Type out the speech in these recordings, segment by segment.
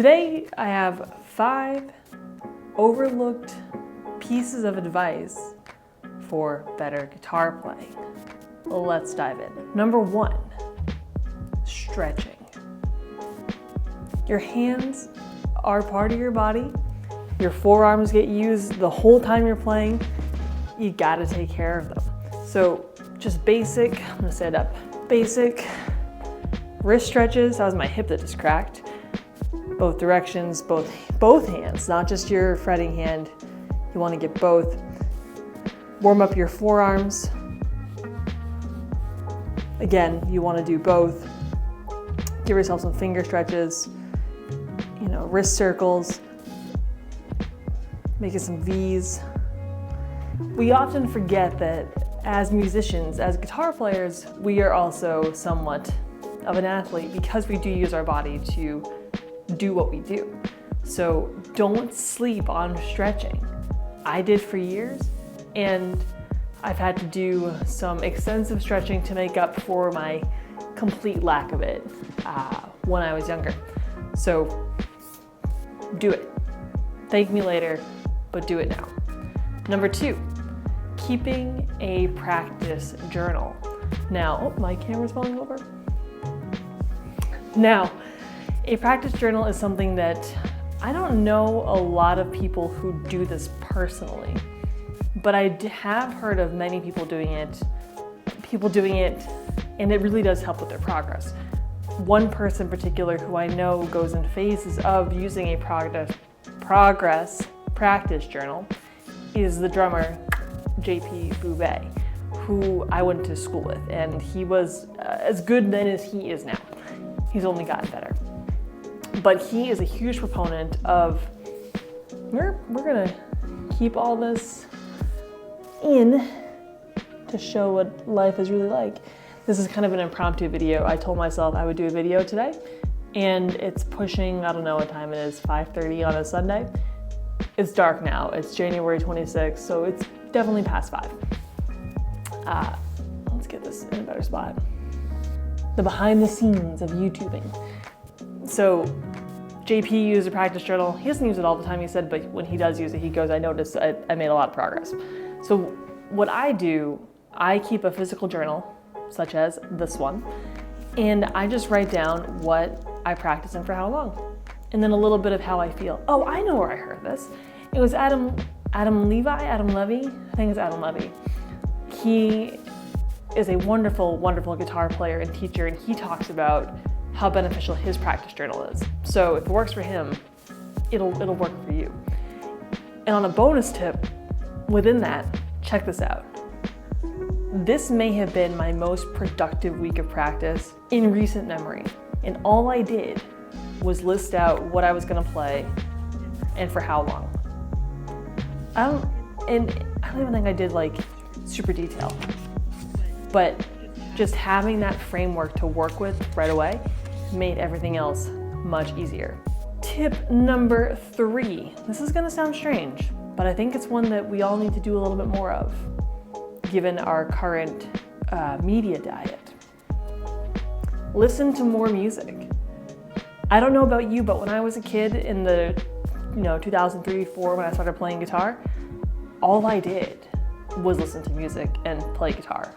Today I have 5 overlooked pieces of advice for better guitar playing. Let's dive in. Number 1, stretching. Your hands are part of your body. Your forearms get used the whole time you're playing. You gotta take care of them. So just basic, I'm gonna set up, basic wrist stretches. That was my hip that just cracked. Both directions, both hands, not just your fretting hand. You wanna get both. Warm up your forearms. Again, you wanna do both. Give yourself some finger stretches, wrist circles, making some V's. We often forget that as musicians, as guitar players, we are also somewhat of an athlete because we do use our body to do what we do. So don't sleep on stretching. I did for years, and I've had to do some extensive stretching to make up for my complete lack of it when I was younger. So do it. Thank me later, but do it now. Number 2, keeping a practice journal. Now, my camera's falling over. Now, a practice journal is something that I don't know a lot of people who do this personally, but I have heard of many people doing it, and it really does help with their progress. One person in particular who I know goes in phases of using a practice journal is the drummer JP Boubet, who I went to school with, and he was as good then as he is now. He's only gotten better. But he is a huge proponent of, we're gonna keep all this in to show what life is really like. This is kind of an impromptu video. I told myself I would do a video today, and it's pushing, I don't know what time it is, 5:30 on a Sunday. It's dark now. It's January 26th, so it's definitely past 5. Let's get this in a better spot. The behind the scenes of YouTubing. So JP used a practice journal. He doesn't use it all the time, he said, but when he does use it, he goes, I noticed I made a lot of progress. So what I do, I keep a physical journal, such as this one, and I just write down what I practice and for how long, and then a little bit of how I feel. Oh, I know where I heard this. It was Adam Levy, I think it's Adam Levy. He is a wonderful, wonderful guitar player and teacher, and he talks about how beneficial his practice journal is. So if it works for him, it'll work for you. And on a bonus tip, within that, check this out. This may have been my most productive week of practice in recent memory, and all I did was list out what I was gonna play and for how long. I don't even think I did like super detail, but just having that framework to work with right away made everything else much easier. Tip number 3. This is gonna sound strange, but I think it's one that we all need to do a little bit more of, given our current media diet. Listen to more music. I don't know about you, but when I was a kid in the 2003-4 when I started playing guitar, all I did was listen to music and play guitar.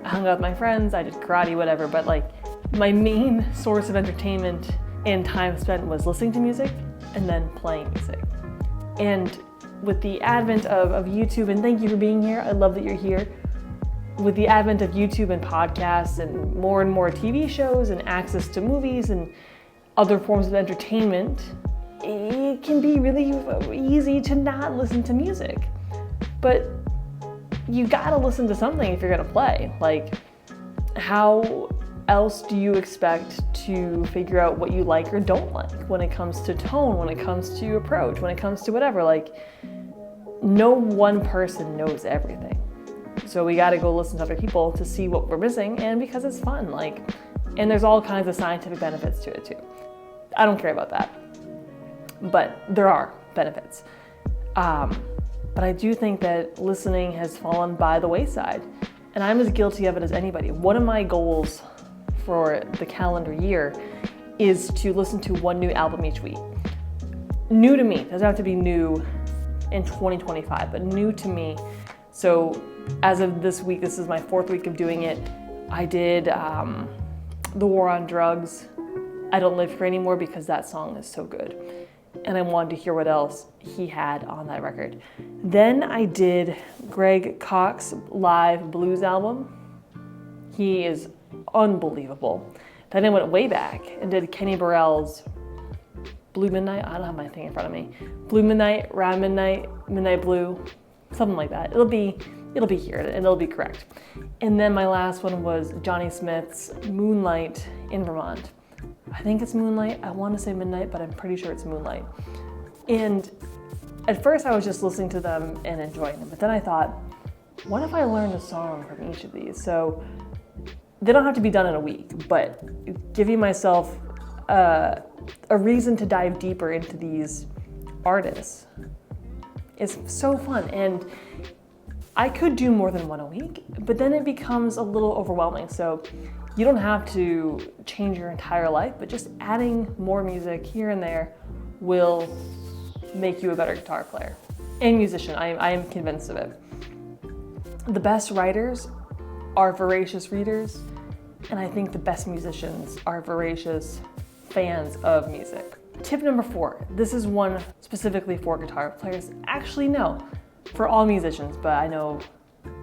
I hung out with my friends, I did karate, whatever, but like my main source of entertainment and time spent was listening to music and then playing music. And with the advent of YouTube, and thank you for being here, I love that you're here. With the advent of YouTube and podcasts and more TV shows and access to movies and other forms of entertainment, it can be really easy to not listen to music. But you gotta listen to something if you're gonna play. Like, how else do you expect to figure out what you like or don't like when it comes to tone, when it comes to approach, when it comes to whatever? Like, no one person knows everything. So we gotta go listen to other people to see what we're missing, and because it's fun, and there's all kinds of scientific benefits to it too. I don't care about that, but there are benefits. But I do think that listening has fallen by the wayside, and I'm as guilty of it as anybody. One of my goals for the calendar year is to listen to one new album each week. New to me, doesn't have to be new in 2025, but new to me. So as of this week, this is my 4th week of doing it. I did The War on Drugs, I Don't Live Here Anymore, because that song is so good. And I wanted to hear what else he had on that record. Then I did Greg Koch's live blues album. He is unbelievable. Then I went way back and did Kenny Burrell's Blue Midnight. I don't have my thing in front of me. Blue Midnight, Round Midnight, Midnight Blue, something like that. It'll be here and it'll be correct. And then my last one was Johnny Smith's Moonlight in Vermont. I think it's Moonlight. I want to say Midnight, but I'm pretty sure it's Moonlight. And at first I was just listening to them and enjoying them. But then I thought, what if I learned a song from each of these? So they don't have to be done in a week, but giving myself a reason to dive deeper into these artists is so fun. And I could do more than one a week, but then it becomes a little overwhelming. So you don't have to change your entire life, but just adding more music here and there will make you a better guitar player and musician. I am convinced of it. The best writers are voracious readers, and I think the best musicians are voracious fans of music. Tip number 4, this is one specifically for guitar players. Actually, no, for all musicians, but I know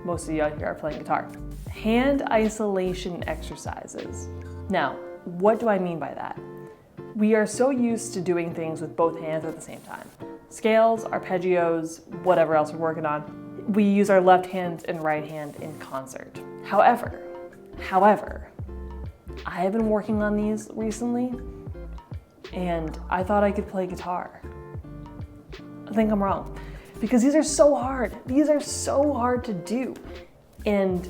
most of you out here are playing guitar. Hand isolation exercises. Now, what do I mean by that? We are so used to doing things with both hands at the same time. Scales, arpeggios, whatever else we're working on. We use our left hand and right hand in concert. However, I have been working on these recently, and I thought I could play guitar. I think I'm wrong, because these are so hard. These are so hard to do. And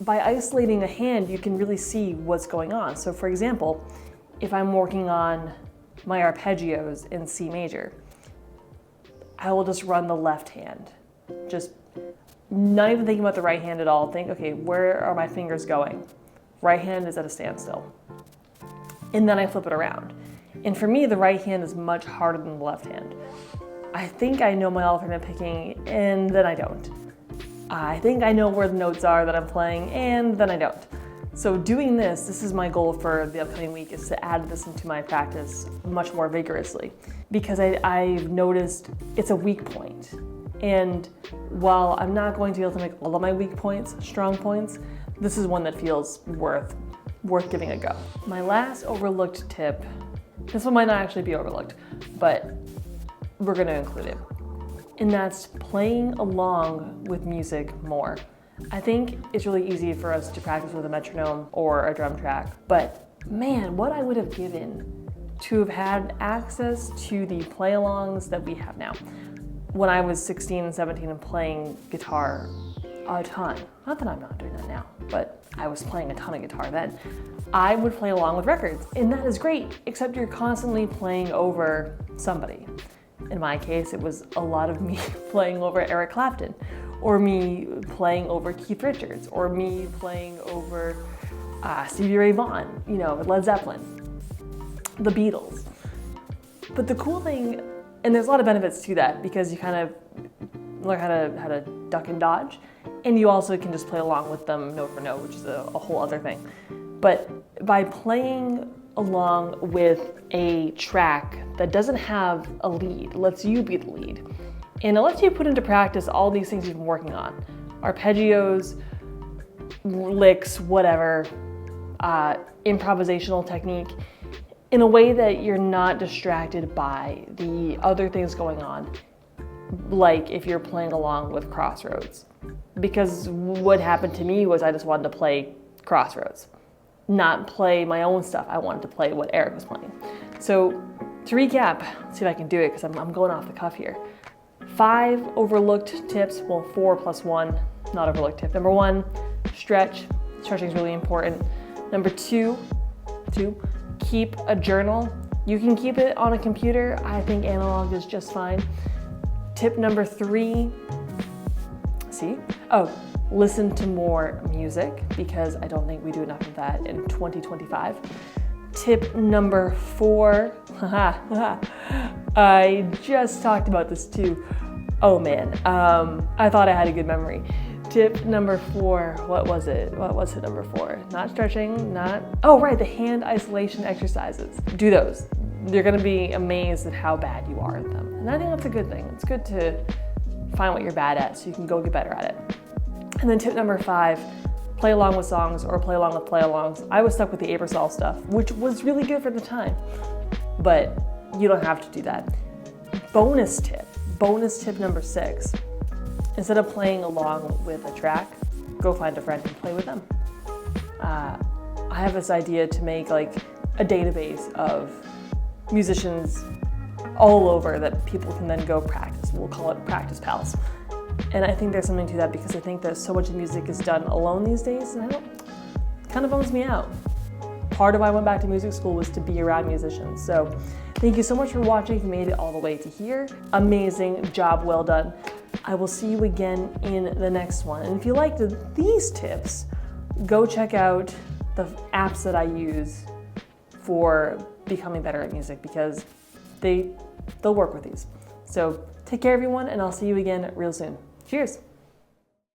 by isolating a hand, you can really see what's going on. So for example, if I'm working on my arpeggios in C major, I will just run the left hand. Just not even thinking about the right hand at all. Think, okay, where are my fingers going? Right hand is at a standstill. And then I flip it around. And for me, the right hand is much harder than the left hand. I think I know my alternate picking, and then I don't. I think I know where the notes are that I'm playing, and then I don't. So doing this is my goal for the upcoming week, is to add this into my practice much more vigorously, because I've noticed it's a weak point. And while I'm not going to be able to make all of my weak points strong points, this is one that feels worth giving a go. My last overlooked tip, this one might not actually be overlooked, but we're going to include it, and that's playing along with music more. I think it's really easy for us to practice with a metronome or a drum track, but man, what I would have given to have had access to the play-alongs that we have now. When I was 16 and 17 and playing guitar a ton, not that I'm not doing that now, but I was playing a ton of guitar then, I would play along with records, and that is great, except you're constantly playing over somebody. In my case, it was a lot of me playing over Eric Clapton, or me playing over Keith Richards, or me playing over Stevie Ray Vaughan, Led Zeppelin, the Beatles. But the cool thing, and there's a lot of benefits to that, because you kind of learn how to duck and dodge, and you also can just play along with them note for note, which is a whole other thing. But by playing along with a track that doesn't have a lead, lets you be the lead, and it lets you put into practice all these things you've been working on. Arpeggios, licks, whatever, improvisational technique, in a way that you're not distracted by the other things going on, like if you're playing along with Crossroads. Because what happened to me was I just wanted to play Crossroads, not play my own stuff. I wanted to play what Eric was playing. So to recap, let's see if I can do it, because I'm going off the cuff here. 5 overlooked tips, well, 4 plus 1, not overlooked tip. Number 1, stretch. Stretching is really important. Number 2, keep a journal. You can keep it on a computer. I think analog is just fine. Tip number 3, listen to more music, because I don't think we do enough of that in 2025. Tip number 4, I just talked about this too. Oh man, I thought I had a good memory. Tip number 4, what was it? What was it number 4? Not stretching, oh right, the hand isolation exercises. Do those. You're gonna be amazed at how bad you are at them. And I think that's a good thing. It's good to find what you're bad at so you can go get better at it. And then tip number 5, play along with songs or play along with play-alongs. I was stuck with the Aerosolve stuff, which was really good for the time, but you don't have to do that. Bonus tip number 6, instead of playing along with a track, go find a friend and play with them. I have this idea to make like a database of musicians all over that people can then go practice. We'll call it Practice Pals. And I think there's something to that because I think that so much of music is done alone these days, and it kind of bums me out. Part of why I went back to music school was to be around musicians. So thank you so much for watching. If you made it all the way to here, amazing job, well done. I will see you again in the next one. And if you liked these tips, go check out the apps that I use for becoming better at music because they'll work with these. So take care everyone, and I'll see you again real soon. Cheers.